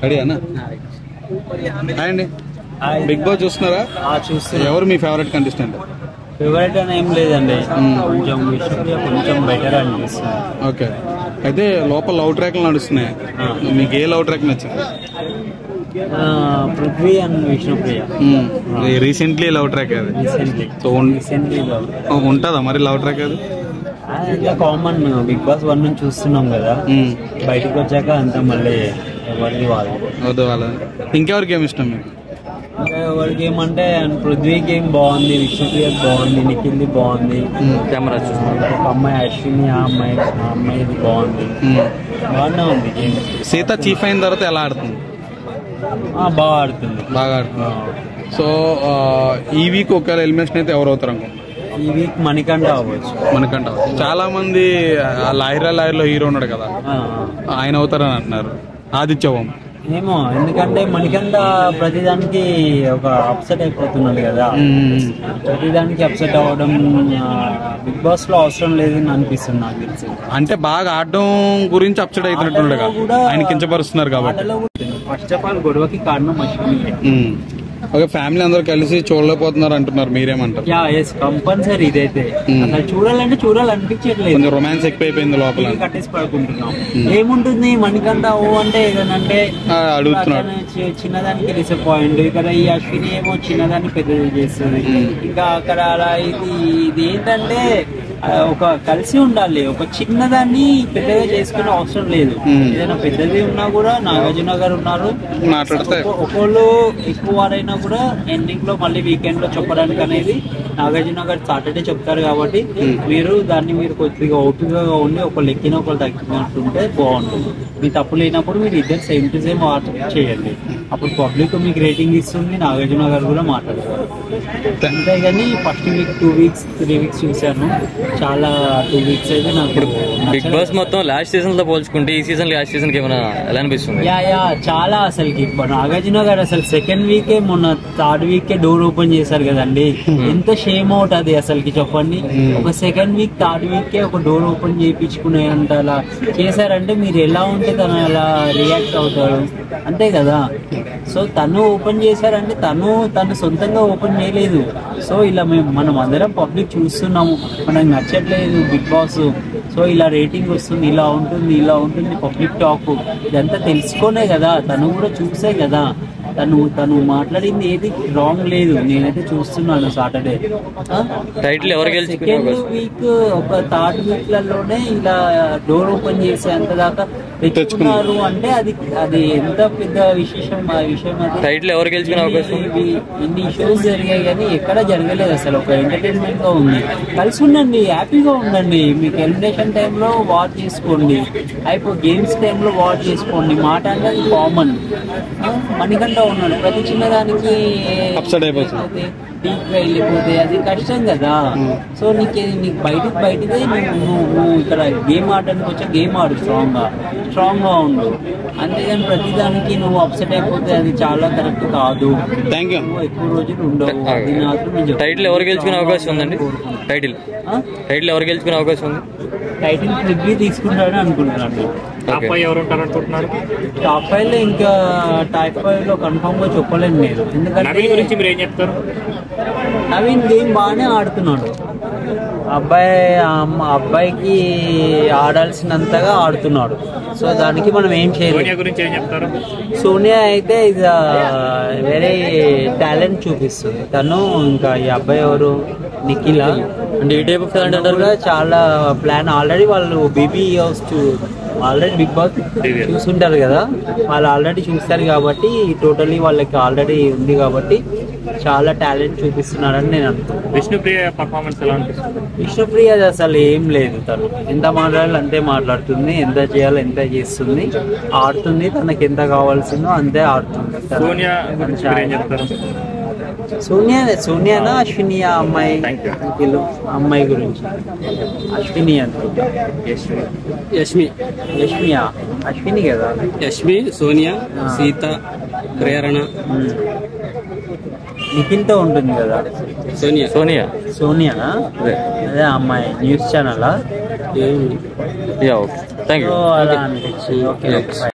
రెడీనా? హాయ్ అండి, big boss చూస్తున్నారా? చూస్తున్నా. ఎవరు మీ ఫేవరెట్ కంటెస్టెంట్? ఫేవరెట్ అని ఏం లేదండి, కొంచెం విష్ణుప్రియ కొంచెం బెటర్ అనిపిస్తుంది. ఓకే, అయితే లోపల లవ్ ట్రాక్లు నడుస్తున్నాయి, మీకు ఏ లవ్ ట్రాక్ నచ్చింది? Prithvi and Vishnupriya recently love track అది. రీసెంట్లీ ఉంటుందా మరి లవ్ ట్రాక్ అది? ఇంకా కామన్, బిగ్ బాస్ 1 నుంచి చూస్తున్నాం కదా, బయటకు వచ్చాక అంతా మళ్ళీ ఎవరిది వద్దు వాళ్ళ. ఇంకెవరికి ఏమి ఇష్టం మీకు? ఇంకా ఎవరికి ఏమంటే పృథ్వీ గేమ్ బాగుంది, విష్ణుప్రియ బాగుంది, నిఖిల్ది బాగుంది, కెమెరా చూస్తున్నాం. ఒక అమ్మాయి అశ్విని, ఆ అమ్మాయిది బాగుంది, బాగానే ఉంది గేమ్. సీత చీఫ్ అయిన తర్వాత ఎలా ఆడుతుంది? బాగా ఆడుతుంది. సో ఈ వీక్ ఒకవేళ ఎలిమినేషన్ అయితే ఎవరు అవుతారు అనుకో? ఈ వీక్ మణికంఠ అవ్వచ్చు. చాలా మంది లాయర్లో హీరో ఉన్నాడు కదా, ఆయన అవుతారని అంటున్నారు. ఆదిత్యవం ఏమో, ఎందుకంటే మణికంఠ ప్రతిదానికి ఒక అప్సెట్ అయిపోతున్నాడు కదా, ప్రతిదానికి అప్సెట్ అవ్వడం బిగ్ బాస్ లో అవసరం లేదని అనిపిస్తుంది నాకు తెలిసి. అంటే బాగా ఆడడం గురించి అప్సెట్ అవుతున్నట్టు ఆయన కించపరుస్తున్నారు కాబట్టి. ఫస్ట్ ఆఫ్ ఆల్ గొడవకి కారణం అశ్విని. ఓకే, ఫ్యామిలీ అందరూ కలిసి చూడలేకపోతున్నారు అంటున్నారు, మీరేమంటారు? కంపల్సరీ ఇదైతే చూడాలంటే చూడాలనిపించట్లేదు, కొంచెం రొమాన్స్ ఎక్కువైపోయింది లోపల, కట్టేసి పడుకుంటున్నాం. ఏముంటుంది మణికంఠ ఓ అంటే ఏదనంటే అడుగుతున్నాడు, చిన్నదానికి డిసప్పాయింట్. ఇక్కడ ఈ అశ్విని ఏమో చిన్నదాన్ని పెద్దది చేస్తుంది. ఇంకా అక్కడ అలా ఇది ఏంటంటే ఒక కలిసి ఉండాలి, ఒక చిన్నదాన్ని పెద్దగా చేసుకునే అవసరం లేదు. ఏదైనా పెద్దది ఉన్నా కూడా నాగార్జున గారు ఉన్నారు, ఒకళ్ళు ఎక్కువ వారైనా కూడా ఎండింగ్ లో మళ్ళీ వీకెండ్ లో చెప్పడానికి అనేది నాగార్జున గారు సాటర్డే చెప్తారు కాబట్టి మీరు కొద్దిగా ఓపికగా ఉండి ఒకళ్ళు ఎక్కిన ఒకళ్ళు తగ్గినట్టుంటే బాగుంటుంది. మీ తప్పు లేనప్పుడు మీరు ఇద్దరు సేమ్ టు సేమ్ చేయండి, అప్పుడు పబ్లిక్ మీకు రేటింగ్ ఇస్తుంది, నాగార్జున గారు కూడా మాట్లాడతారు. అంతేగాని ఫస్ట్ వీక్ 2 వీక్స్ 3 వీక్స్ చూశాను, చాలా 2 వీక్స్ అయితే నాకు బిగ్ బాస్ మొత్తం లాస్ట్ సీజన్ తో పోల్చుకుంటే ఈ సీజన్ లాస్ట్ సీజన్ కి ఏమైనా ఎలా అనిపిస్తుంది? చాలా అసలుకి నాగార్జున గారు అసలు సెకండ్ వీకే మొన్న 3rd వీకే డోర్ ఓపెన్ చేశారు కదండి, ఎంత షేమ్ అవుట్ అది అసలుకి చెప్పండి. ఒక సెకండ్ వీక్ 3rd వీకే ఒక డోర్ ఓపెన్ చేయించుకునేంత అలా చేశారంటే మీరు ఎలా ఉంటే తను అలా రియాక్ట్ అవుతారు, అంతే కదా. సో తను ఓపెన్ చేశారంటే తను సొంతంగా ఓపెన్ చేయలేదు. సో ఇలా మనం అందరం పబ్లిక్ చూస్తున్నాము, మనకు నచ్చట్లేదు బిగ్ బాస్, సో ఇలా రేటింగ్ వస్తుంది, ఇలా ఉంటుంది పబ్లిక్ టాక్, ఇదంతా తెలుసుకోనే కదా, తను కూడా చూసే కదా, తను మాట్లాడింది ఏది రాంగ్ లేదు. నేనైతే చూస్తున్నాను సాటర్డే. సెకండ్ వీక్ ఒక 3rd వీక్లలోనే ఇలా డోర్ ఓపెన్ చేసేంత దాకా తెచ్చుకున్నారు అంటే అది ఎంత పెద్ద విశేషం. ఆ విషయం ఇన్ని షోస్ జరిగాయి కానీ ఎక్కడ జరగలేదు అసలు. ఒక ఎంటర్టైన్మెంట్ గా ఉంది, కలిసి ఉండండి, హ్యాపీగా ఉండండి. మీకు ఎలిమినేషన్ టైంలో వాచ్ చేసుకోండి, గేమ్స్ టైంలో వాచ్ చేసుకోండి. మాట అంటే అది కామన్. మణికంఠ ఉన్నాడు, ప్రతి చిన్నదానికి డీప్ గా వెళ్ళిపోతే అది కష్టం కదా. సో నీకు బయటదే నువ్వు ఇక్కడ గేమ్ ఆడడానికి వచ్చా, గేమ్ ఆడు స్ట్రాంగ్ గా ఉండు, అంతేగాని ప్రతిదానికి నువ్వు అప్సెట్ అయిపోతే అది చాలా కరెక్ట్ కాదు. ఎక్కువ రోజులు ఉండవు. టైటిల్ ఎవరు గెలుచుకునే అవకాశం ఉందండి? టైటిల్ ఎవరు గెలుచుకునే అవకాశం ఉంది? టైటిల్ పృథ్వీ తీసుకుంటాడని అనుకుంటున్నాను. టాప్ 5 ఎవరు ఉంటారు అనుకుంటున్నారు? టాప్ 5 లో ఇంకా టాప్ 5 లో కన్ఫర్మ్ గా చెప్పలేను నేను, ఎందుకంటే నవీన్ గురించి మీరు ఏం చెప్తారు? నవీన్ గేమ్ బాగానే ఆడుతున్నాడు, అబ్బాయికి ఆడాల్సినంతగా ఆడుతున్నాడు. సో దానికి మనం ఏం చేయలేదు. సోనియా అయితే ఇది వెరీ టాలెంట్ చూపిస్తుంది తను. ఇంకా ఈ అబ్బాయి ఎవరు, నిఖిల్ అంటే ఈ టైప్ ఆఫ్ టాలెంట్ అంటారు కదా, చాలా ప్లాన్ ఆల్రెడీ వాళ్ళు BB house already Bigg Boss చూస్తుంటారు కదా, వాళ్ళు ఆల్రెడీ చూస్తారు కాబట్టి టోటలీ వాళ్ళకి ఆల్రెడీ ఉంది కాబట్టి చాలా టాలెంట్ చూపిస్తున్నారని నేను అనుకుంటున్నాను. విష్ణుప్రియ పర్ఫార్మెన్స్ ఎలా అనిపిస్తుంది? విష్ణుప్రియ అది ఏం లేదు, తను ఎంత మాట్లాడాలి అంతే మాట్లాడుతుంది, ఎంత చేయాలి ఎంత చేస్తుంది, ఆడుతుంది, తనకి ఎంత కావాల్సిందో అంతే ఆడుతుంది. సోనియానా అశ్విని అమ్మాయి గురించి? అశ్విని అనుకుంటా. అశ్విని కదా. యష్మి, సోనియా, సీత, ప్రేరణ, నిఖిల్ తో ఉంటుంది కదా. సోనియానా? అదే అమ్మాయి న్యూస్ ఛానల్. Thank you. అలా అనిపించింది. ఓకే.